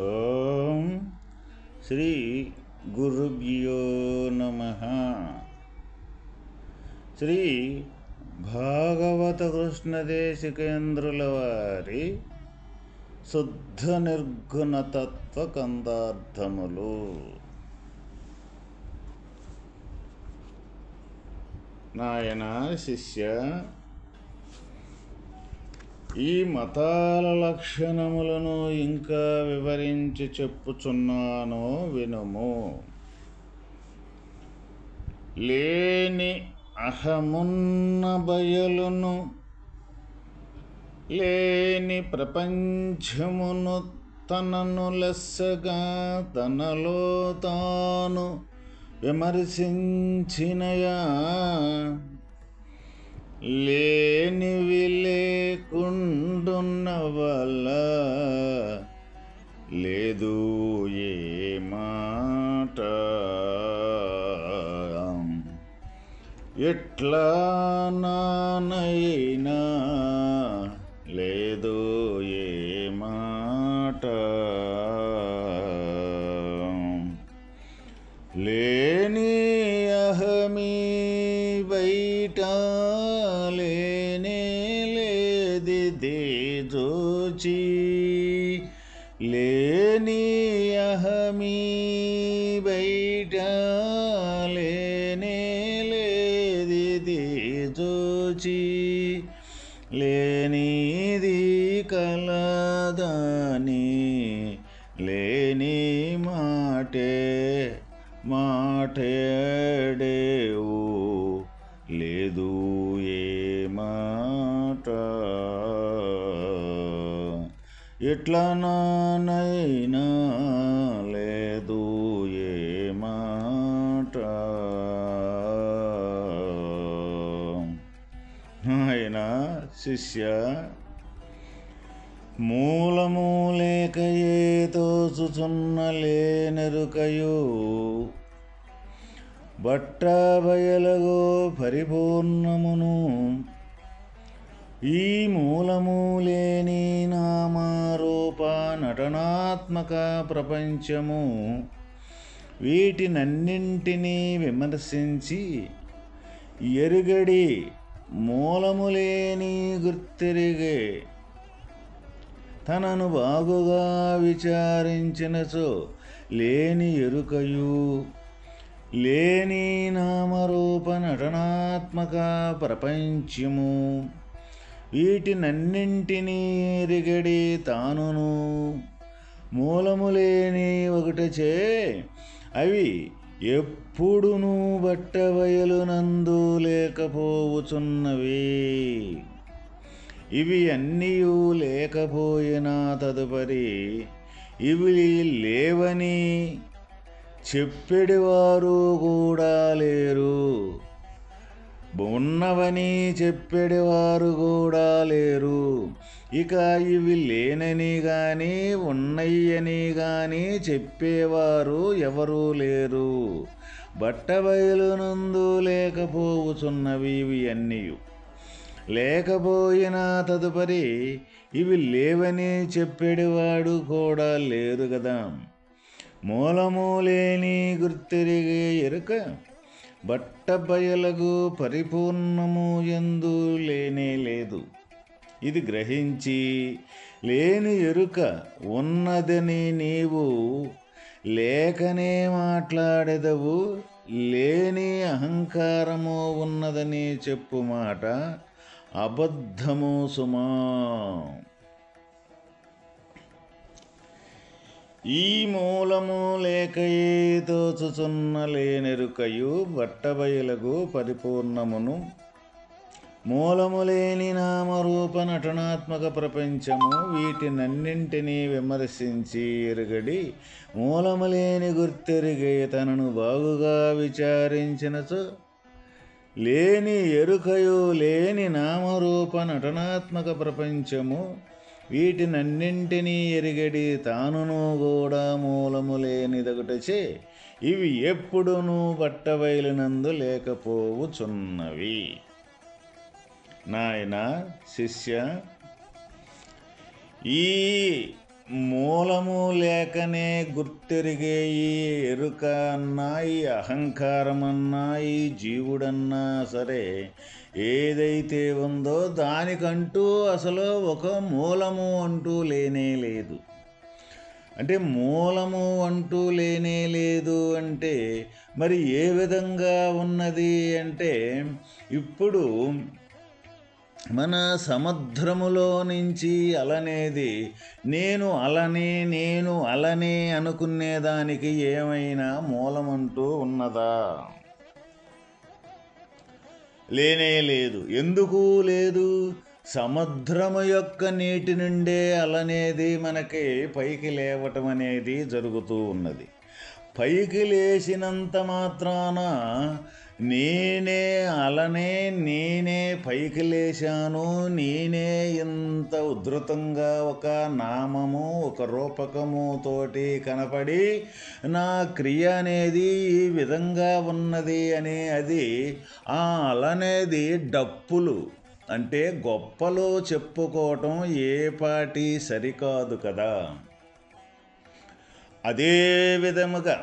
ఓం శ్రీ గురుభ్యో నమః. శ్రీ భాగవత కృష్ణదేశికేంద్రుల వారి శుద్ధ నిర్గుణ తత్వ కందార్థములు. నాయన శిష్య, ఈ మతాల లక్షణములను ఇంకా వివరించి చెప్పుచున్నాను వినుము. లేని అహమున్న బయలును, లేని ప్రపంచమును తనను లెస్సగా తనలో తాను విమర్శించినయా, లేనివి లేకుండున్న వల్ల లేదు ఏ మాట. ఎట్లా నానైనా లేదు ఏ మాట. లేని అహమీ బయట లేనే లేదిది జోచి, లేని అహమీ బయట లేనే లేదిది జోచి, లేనిది కలదని లేని మాటే మాటేడేవు లేదు ఏ మాట. ఎట్లా నానైనా లేదు ఏ మాట. ఆయన శిష్య, మూలము లేకయే తోచుచున్న లేనెరుకయు బట్ట బయలగో పరిపూర్ణమును. ఈ మూలము లేని నామరూప నటనాత్మక ప్రపంచము వీటినన్నింటినీ విమర్శించి ఎరుగడి మూలము లేని గుర్తెరిగే తనను బాగుగా విచారించినచో లేని ఎరుకయు, లేని నామరూప నటనాత్మక ప్రపంచము వీటినన్నింటినీ ఎరిగడి తానును మూలము లేని ఒకటచే అవి ఎప్పుడునూ బట్టబయలునందు లేకపోవుచున్నవి. ఇవి అన్నీయూ లేకపోయినా తదుపరి ఇవి లేవని చెప్పేవారు కూడా లేరు, ఉన్నవని చెప్పేవారు కూడా లేరు. ఇక ఇవి లేనని గాని ఉన్నయ్యని గాని చెప్పేవారు ఎవరూ లేరు. బట్టబయలునందు లేకపోవుచున్నవి ఇవి అన్నీ. లేకపోయినా తదుపరి ఇవి లేవని చెప్పేవాడు కూడా లేరు కదా. మూలము లేని గుర్తెరిగే ఎరుక బట్టబయలకు పరిపూర్ణము యందు లేనే లేదు. ఇది గ్రహించి లేని ఎరుక ఉన్నదని నీవు లేకనే మాట్లాడెదవు. లేని అహంకారము ఉన్నదని చెప్పు మాట అబద్ధము సుమా. ఈ మూలము లేకయే తోచుచున్న లేనెరుకయు బట్టబయలకు పరిపూర్ణమును. మూలము లేని నామరూప నటనాత్మక ప్రపంచము వీటినన్నింటినీ విమర్శించి ఎరుగడి మూలము లేని గుర్తెరిగే తనను బాగుగా విచారించినచో లేని ఎరుకయు, లేని నామరూప నటనాత్మక ప్రపంచము వీటినన్నింటినీ ఎరిగడి తానును కూడా మూలము లేనిదొకటచే ఇవి ఎప్పుడునూ బట్టబయలునందు లేకపోవుచున్నవి. నాయన శిష్య, ఈ మూల మూలము లేకనే గుర్తెరిగే ఈ ఎరుక అన్నా, ఈ అహంకారమన్నా, ఈ జీవుడన్నా సరే ఏదైతే ఉందో దానికంటూ అసలు ఒక మూలము అంటూ లేనే లేదు. అంటే మూలము అంటూ లేనే లేదు అంటే మరి ఏ విధంగా ఉన్నది అంటే, ఇప్పుడు మన సముద్రములో నుంచి అలనేది నేను అలనే అనుకునేదానికి ఏమైనా మూలమంటూ ఉన్నదా? లేనే లేదు. ఎందుకు లేదు? సముద్రము యొక్క నీటి నుండే అలనేది మనకి పైకి లేవటం అనేది జరుగుతూ ఉన్నది. పైకి లేచినంత మాత్రాన నేనే అలనే, నేనే పైకి లేచాను, నేనే ఇంత ఉధృతంగా ఒక నామము, ఒక రూపకము తోటి కనపడి నా క్రియ అనేది ఈ విధంగా ఉన్నది అని అది ఆ అలనేది డప్పులు అంటే గొప్పలో చెప్పుకోవటం ఏ పాటి సరికాదు కదా. అదే విధముగా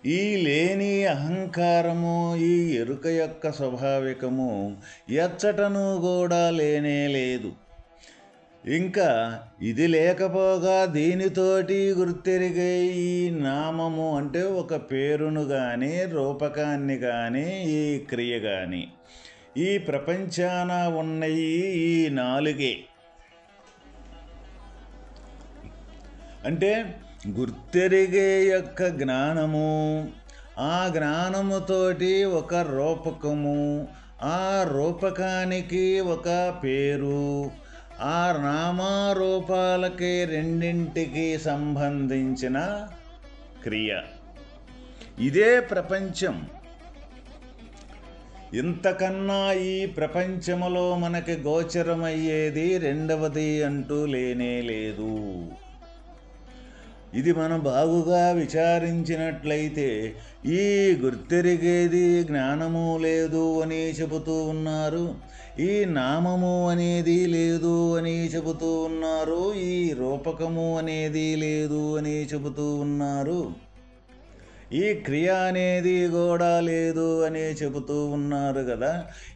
ఈ లేని అహంకారము, ఈ ఎరుక యొక్క స్వాభావికము ఎచ్చటను కూడా లేనే లేదు. ఇంకా ఇది లేకపోగా దీనితోటి గుర్తెరిగే ఈ నామము అంటే ఒక పేరును కానీ, రూపకాన్ని కానీ, ఈ క్రియ కానీ, ఈ ప్రపంచాన ఉన్నయి ఈ నాలుగే. అంటే గుర్తెరిగే యొక్క జ్ఞానము, ఆ జ్ఞానముతోటి ఒక రూపకము, ఆ రూపకానికి ఒక పేరు, ఆ నామారూపాలకి రెండింటికి సంబంధించిన క్రియ. ఇదే ప్రపంచం. ఇంతకన్నా ఈ ప్రపంచములో మనకి గోచరమయ్యేది రెండవది అంటూ లేనే లేదు. ఇది మనం బాగుగా విచారించినట్లయితే ఈ గుర్తెరిగేది జ్ఞానము లేదు అని చెబుతూ ఉన్నారు, ఈ నామము అనేది లేదు అని చెబుతూ ఉన్నారు, ఈ రూపకము అనేది లేదు అని చెబుతూ ఉన్నారు, ఈ క్రియ అనేది కూడా లేదు అని చెబుతూ ఉన్నారు కదా.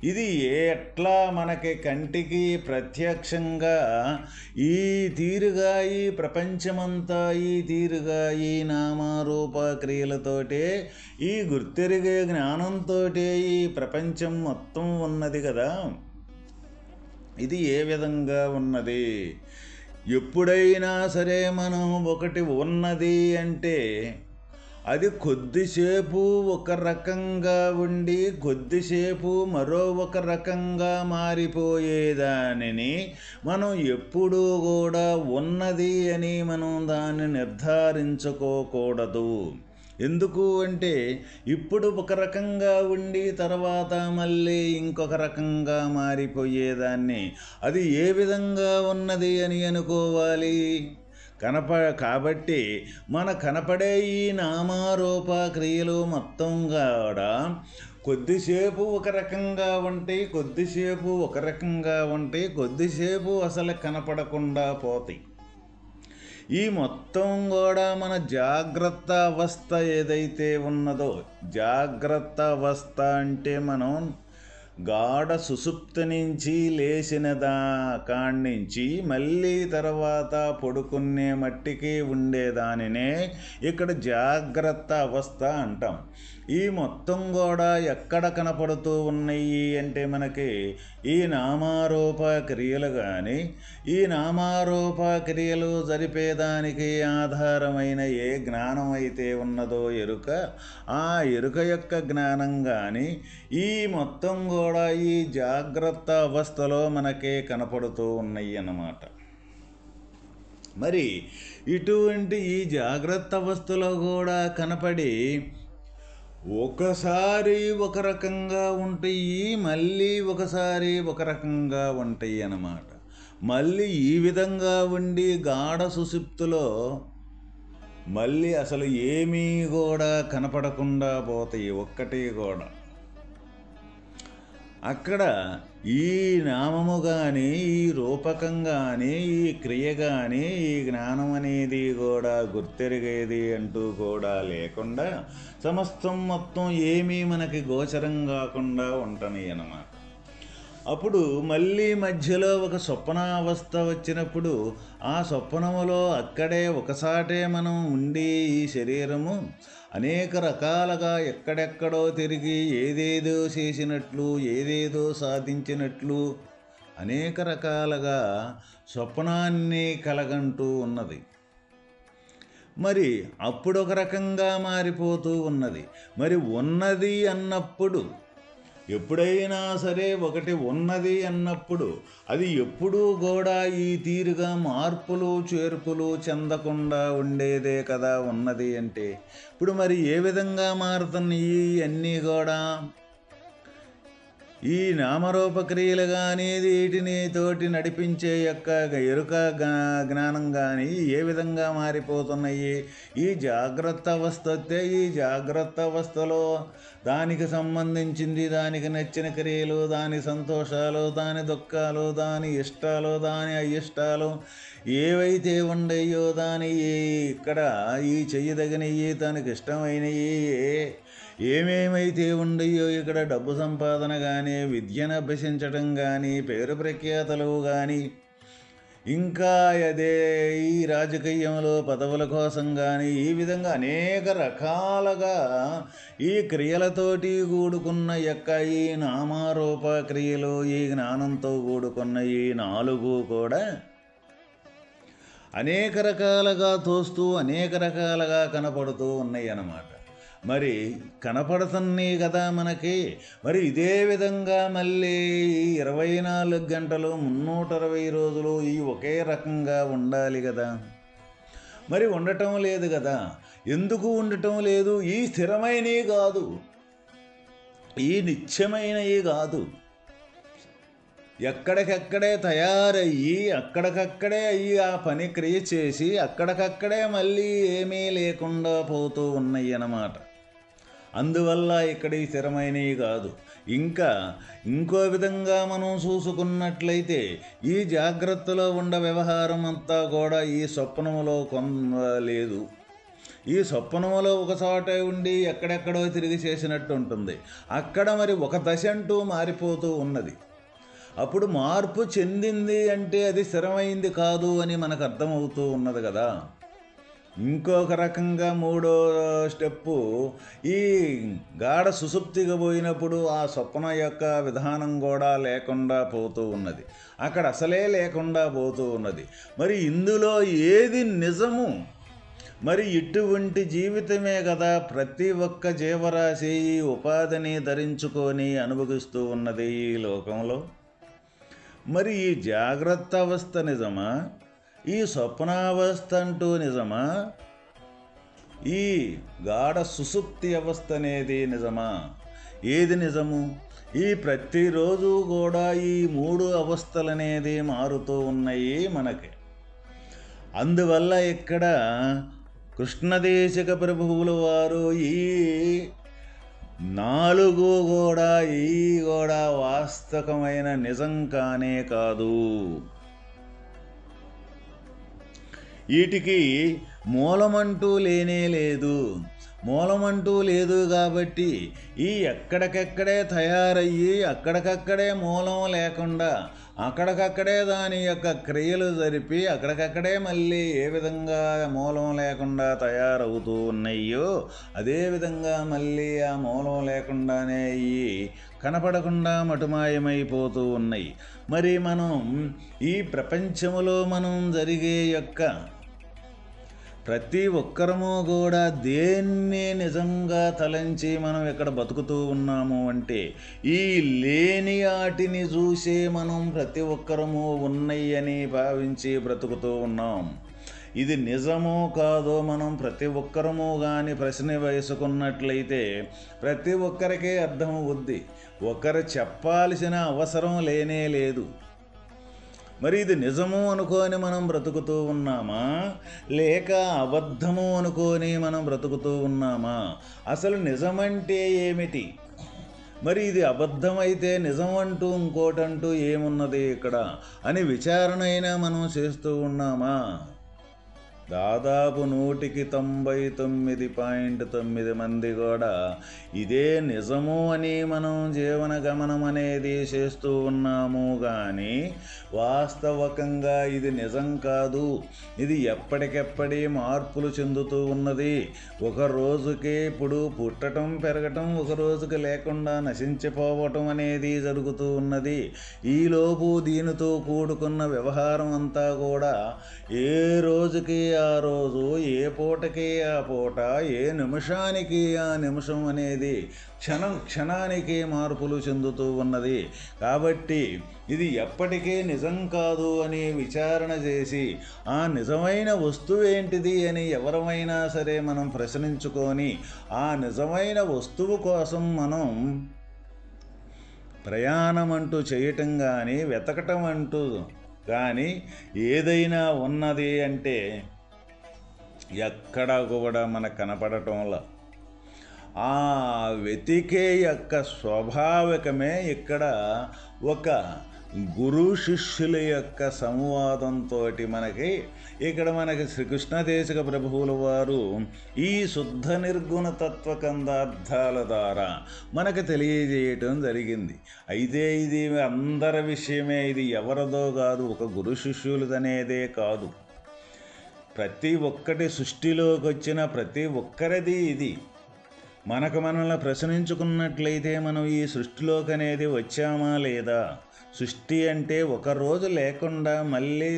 ఇది ఎట్లా మనకి కంటికి ప్రత్యక్షంగా ఈ తీరుగా ఈ ప్రపంచమంతా ఈ తీరుగా ఈ నామరూప క్రియలతోటే, ఈ గుర్తెరిగే జ్ఞానంతో ఈ ప్రపంచం మొత్తం ఉన్నది కదా. ఇది ఏ విధంగా ఉన్నది? ఎప్పుడైనా సరే మనం ఒకటి ఉన్నది అంటే అది కొద్దిసేపు ఒక రకంగా ఉండి కొద్దిసేపు మరో ఒక రకంగా మారిపోయేదానిని మనం ఎప్పుడూ కూడా ఉన్నది అని మనం దాన్ని నిర్ధారించుకోకూడదు. ఎందుకు అంటే ఇప్పుడు ఒక రకంగా ఉండి తర్వాత మళ్ళీ ఇంకొక రకంగా మారిపోయేదాన్ని అది ఏ విధంగా ఉన్నది అని అనుకోవాలి. కాబట్టి మన కనపడే ఈ నామారూప క్రియలు మొత్తం కూడా కొద్దిసేపు ఒక రకంగా ఉంటాయి, కొద్దిసేపు ఒక రకంగా ఉంటాయి, కొద్దిసేపు అసలు కనపడకుండా పోతాయి. ఈ మొత్తం కూడా మన జాగ్రత్త అవస్థ ఏదైతే ఉన్నదో, జాగ్రత్త అవస్థ అంటే మనం గాఢ సుషుప్తి నుంచి లేచిన కాణ్ణించి మళ్ళీ తర్వాత పడుకునే మట్టికి ఉండేదానినే ఇక్కడ జాగ్రత్త అవస్థ అంటాం. ఈ మొత్తం కూడా ఎక్కడ కనపడుతూ ఉన్నాయి అంటే మనకి ఈ నామారూప క్రియలు కానీ, ఈ నామారూప క్రియలు జరిపేదానికి ఆధారమైన ఏ జ్ఞానం అయితే ఉన్నదో ఎరుక, ఆ ఎరుక యొక్క జ్ఞానం కానీ ఈ మొత్తం కూడా ఈ జాగ్రత్త అవస్థలో మనకే కనపడుతూ ఉన్నాయి అన్నమాట. మరి ఇటువంటి ఈ జాగ్రత్త అవస్థలో కూడా కనపడి ఒకసారి ఒక రకంగా ఉంటాయి, మళ్ళీ ఒకసారి ఒక రకంగా ఉంటాయి అన్నమాట. మళ్ళీ ఈ విధంగా ఉండి గాఢ సుషుప్తిలో మళ్ళీ అసలు ఏమీ కూడా కనపడకుండా పోతాయి ఒక్కటి కూడా. అక్కడ ఈ నామము కానీ, ఈ రూపకం కానీ, ఈ క్రియ కానీ, ఈ జ్ఞానం అనేది కూడా గుర్తెరిగేది అంటూ కూడా లేకుండా సమస్తం మొత్తం ఏమీ మనకి గోచరం కాకుండా ఉంటని అన్నమాట. అప్పుడు మళ్ళీ మధ్యలో ఒక స్వప్నావస్థ వచ్చినప్పుడు ఆ స్వప్నములో అక్కడే ఒకసాటే మనం ఉండి ఈ శరీరము అనేక రకాలుగా ఎక్కడెక్కడో తిరిగి ఏదేదో చేసినట్లు, ఏదేదో సాధించినట్లు అనేక రకాలుగా స్వప్నాన్ని కలగంటూ ఉన్నది. మరి అప్పుడు ఒక రకంగా మారిపోతూ ఉన్నది. మరి ఉన్నది అన్నప్పుడు, ఎప్పుడైనా సరే ఒకటి ఉన్నది అన్నప్పుడు అది ఎప్పుడూ కూడా ఈ తీరుగా మార్పులు చేర్పులు చెందకుండా ఉండేదే కదా ఉన్నది అంటే. ఇప్పుడు మరి ఏ విధంగా మారుతున్నాయి అన్నీ కూడా? ఈ నామరూపక్రియలు కానీ వీటిని తోటి నడిపించే యొక్క ఎరుక జ్ఞానం కానీ ఏ విధంగా మారిపోతున్నాయి? ఈ జాగ్రత్త అవస్థ వస్తే ఈ జాగ్రత్త అవస్థలో దానికి సంబంధించింది, దానికి నచ్చిన క్రియలు, దాని సంతోషాలు, దాని దుఃఖాలు, దాని ఇష్టాలు, దాని అయిష్టాలు ఏవైతే ఉండయో దాని ఇక్కడ ఈ చెయ్యదగినవి, తనకి ఇష్టమైనవి ఏమేమైతే ఉండయో ఇక్కడ డబ్బు సంపాదన కానీ, విద్యను అభ్యసించడం కానీ, పేరు ప్రఖ్యాతలు కానీ, ఇంకా అదే ఈ రాజకీయంలో పదవుల కోసం కానీ, ఈ విధంగా అనేక రకాలుగా ఈ క్రియలతోటి కూడుకున్న యొక్క ఈ నామారూప క్రియలు, ఈ జ్ఞానంతో కూడుకున్న ఈ నాలుగు కూడా అనేక రకాలుగా తోస్తూ అనేక రకాలుగా కనపడుతూ ఉన్నాయి అన్నమాట. మరి కనపడుతున్నాయి కదా మనకి. మరి ఇదే విధంగా మళ్ళీ 24 గంటలు 360 రోజులు ఈ ఒకే రకంగా ఉండాలి కదా. మరి ఉండటం లేదు కదా. ఎందుకు ఉండటం లేదు? ఈ స్థిరమైనవి కాదు, ఈ నిత్యమైనవి కాదు. ఎక్కడికక్కడే తయారయ్యి అక్కడికక్కడే అయ్యి ఆ పని క్రియ చేసి అక్కడికక్కడే మళ్ళీ ఏమీ లేకుండా పోతూ ఉన్నాయి అన్నమాట. అందువల్ల ఇక్కడ ఈ స్థిరమైనవి కాదు. ఇంకా ఇంకో విధంగా మనం చూసుకున్నట్లయితే ఈ జాగ్రత్తలో ఉండ వ్యవహారం అంతా కూడా ఈ స్వప్నములో లేదు. ఈ స్వప్నములో ఒకచోట ఉండి ఎక్కడెక్కడో తిరిగి చేసినట్టు ఉంటుంది. అక్కడ మరి ఒక దశ అంటూ మారిపోతూ ఉన్నది. అప్పుడు మార్పు చెందింది అంటే అది స్థిరమైంది కాదు అని మనకు అర్థమవుతూ ఉన్నది కదా. ఇంకొక రకంగా మూడో స్టెప్పు, ఈ గాఢ సుషుప్తిగా పోయినప్పుడు ఆ స్వప్న యొక్క విధానం కూడా లేకుండా పోతూ ఉన్నది. అక్కడ అసలే లేకుండా పోతూ ఉన్నది. మరి ఇందులో ఏది నిజము? మరి ఇటువంటి జీవితమే కదా ప్రతి ఒక్క జీవరాశి ఈ ఉపాధిని ధరించుకొని అనుభవిస్తూ ఉన్నది ఈ లోకంలో. మరి ఈ జాగ్రత్త అవస్థ నిజమా? ఈ స్వప్నావస్థ అంటూ నిజమా? ఈ గాఢ సుషుప్తి అవస్థ అనేది నిజమా? ఏది నిజము? ఈ ప్రతిరోజు కూడా ఈ 3 అవస్థలు అనేది మారుతూ ఉన్నాయి మనకి. అందువల్ల ఇక్కడ కృష్ణదేశిక ప్రభువుల వారు ఈ 4 కూడా వాస్తవమైన నిజం కానే కాదు. వీటికి మూలమంటూ లేనే లేదు. మూలమంటూ లేదు కాబట్టి ఈ ఎక్కడికక్కడే తయారయ్యి అక్కడికక్కడే మూలం లేకుండా అక్కడికక్కడే దాని యొక్క క్రియలు జరిపి అక్కడికక్కడే మళ్ళీ ఏ విధంగా మూలం లేకుండా తయారవుతూ ఉన్నాయో అదేవిధంగా మళ్ళీ ఆ మూలం లేకుండానే ఈ కనపడకుండా మటుమాయమైపోతూ ఉన్నాయి. మరి మనం ఈ ప్రపంచంలో మనం జరిగే యొక్క ప్రతి ఒక్కరము కూడా దేన్ని నిజంగా తలంచి మనం ఇక్కడ బతుకుతూ ఉన్నాము అంటే ఈ లేని వాటిని చూసే మనం ప్రతి ఒక్కరము ఉన్నాయని భావించి బ్రతుకుతూ ఉన్నాం. ఇది నిజమో కాదో మనం ప్రతి ఒక్కరము కానీ ప్రశ్న వేసుకున్నట్లయితే ప్రతి ఒక్కరికే అర్థమవుద్ది. ఒకరు చెప్పాల్సిన అవసరం లేనే లేదు. మరి ఇది నిజము అనుకొని మనం బ్రతుకుతూ ఉన్నామా, లేక అబద్ధము అనుకొని మనం బ్రతుకుతూ ఉన్నామా? అసలు నిజమంటే ఏమిటి? మరి ఇది అబద్ధమైతే నిజం అంటూ ఇంకోటంటూ ఏమున్నది ఇక్కడ అని విచారణ అయినా మనం చేస్తూ ఉన్నామా? దాదాపు 199.9 మంది కూడా ఇదే నిజము అని మనం జీవన గమనం అనేది చేస్తూ ఉన్నాము. కానీ వాస్తవకంగా ఇది నిజం కాదు. ఇది ఎప్పటికెప్పటి మార్పులు చెందుతూ ఉన్నది. ఒక రోజుకి ఇప్పుడు పుట్టడం పెరగటం, ఒక రోజుకి లేకుండా నశించిపోవటం అనేది జరుగుతూ ఉన్నది. ఈలోపు దీనితో కూడుకున్న వ్యవహారం అంతా కూడా ఏ రోజుకి ఆ రోజు, ఏ పూటకి ఆ పూట, ఏ నిమిషానికి ఆ నిమిషం అనేది క్షణం క్షణానికి మార్పులు చెందుతూ ఉన్నది. కాబట్టి ఇది ఎప్పటికీ నిజం కాదు అని విచారణ చేసి ఆ నిజమైన వస్తువు ఏంటిది అని ఎవరమైనా సరే మనం ప్రశ్నించుకొని ఆ నిజమైన వస్తువు కోసం మనం ప్రయాణం అంటూ చేయటం కానీ వెతకటం అంటూ కానీ ఏదైనా ఉన్నది అంటే ఎక్కడా కూడా మనకు కనపడటంలా ఆ వెతికే యొక్క స్వాభావికమే ఇక్కడ ఒక గురు శిష్యుల యొక్క సంవాదంతో మనకి శ్రీకృష్ణదేశిక ప్రభువుల వారు ఈ శుద్ధ నిర్గుణ తత్వకందార్థాల ద్వారా మనకు తెలియజేయటం జరిగింది. అయితే ఇది అందరి విషయమే, ఇది ఎవరిదో కాదు, ఒక గురు శిష్యులదనేదే కాదు. ప్రతి ఒక్కటి సృష్టిలోకి వచ్చిన ప్రతి ఒక్కరిది ఇది. మనల్ని ప్రశ్నించుకున్నట్లయితే మనం ఈ సృష్టిలోకి అనేది వచ్చామా లేదా? సృష్టి అంటే ఒకరోజు లేకుండా మళ్ళీ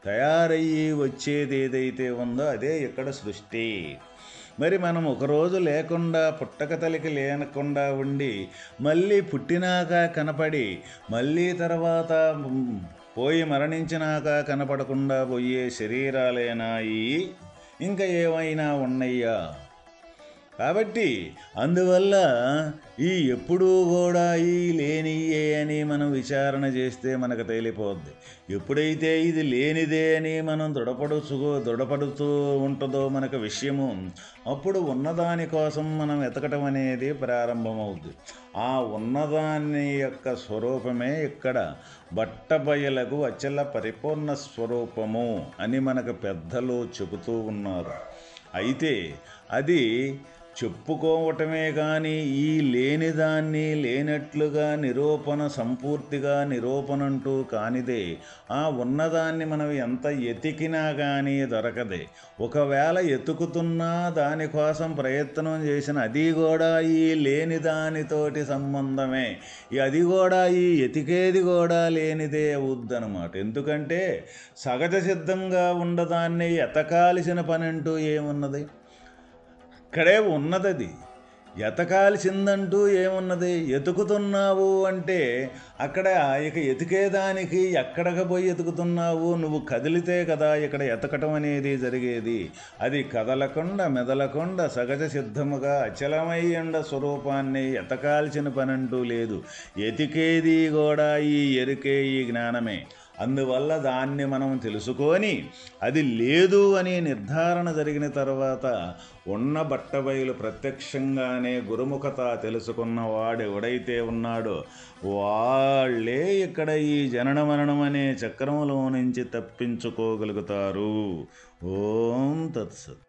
తయారయ్యి వచ్చేది ఏదైతే ఉందో అదే ఇక్కడ సృష్టి. మరి మనం ఒకరోజు లేకుండా పుట్టక తలికి లేకుండా ఉండి మళ్ళీ పుట్టినాక కనపడి మళ్ళీ తర్వాత పోయి మరణించినాక కనపడకుండా పోయే శరీరాలేనా ఇంకా ఏమైనా ఉన్నాయా? కాబట్టి అందువల్ల ఈ ఎప్పుడూ కూడా ఈ లేనియే అని మనం విచారణ చేస్తే మనకు తేలిపోద్ది. ఎప్పుడైతే ఇది లేనిదే అని మనం దృఢపడుతూ ఉంటుందో మనకు విషయము, అప్పుడు ఉన్నదాని కోసం మనం వెతకటం అనేది ప్రారంభమవుద్ది. ఆ ఉన్నదాని యొక్క స్వరూపమే ఇక్కడ బట్టబయలకు అచల పరిపూర్ణ స్వరూపము అని మనకు పెద్దలు చెబుతూ ఉన్నారు. అయితే అది చెప్పుకోవటమే కానీ ఈ లేనిదాన్ని లేనట్లుగా సంపూర్తిగా నిరూపణంటూ కానిదే. ఆ ఉన్నదాన్ని మనం ఎంత ఎతికినా కానీ దొరకదే. ఒకవేళ ఎతుకుతున్నా దానికోసం ప్రయత్నం చేసిన అది కూడా ఈ లేనిదానితోటి సంబంధమే. అది కూడా ఈ ఎతికేది కూడా లేనిదే అవుద్దనమాట. ఎందుకంటే సహజ సిద్ధంగా ఉన్నదాన్ని ఎతకాల్సిన పని అంటూ ఏమున్నది? ఇక్కడే ఉన్నది. ఎతకాల్సిందంటూ ఏమున్నది? ఎతుకుతున్నావు అంటే అక్కడ ఇక ఎతికేదానికి ఎక్కడికి పోయి ఎతుకుతున్నావు? నువ్వు కదిలితే కదా ఇక్కడ ఎతకటం అనేది జరిగేది. అది కదలకుండా మెదలకుండా సహజ సిద్ధముగా అచలమయ్యండ స్వరూపాన్ని ఎతకాల్సిన పనంటూ లేదు. ఎతికేది కూడా ఈ ఎరుకే, ఈ జ్ఞానమే. అందువల్ల దాన్ని మనం తెలుసుకొని అది లేదు అని నిర్ధారణ జరిగిన తర్వాత ఉన్న బట్టబయలు ప్రత్యక్షంగానే గురుముఖత తెలుసుకున్న వాడు ఎవడైతే ఉన్నాడో వాళ్ళే ఇక్కడ ఈ జనన మరణం అనే చక్రములో నుంచి తప్పించుకోగలుగుతారు. ఓం తత్సత్.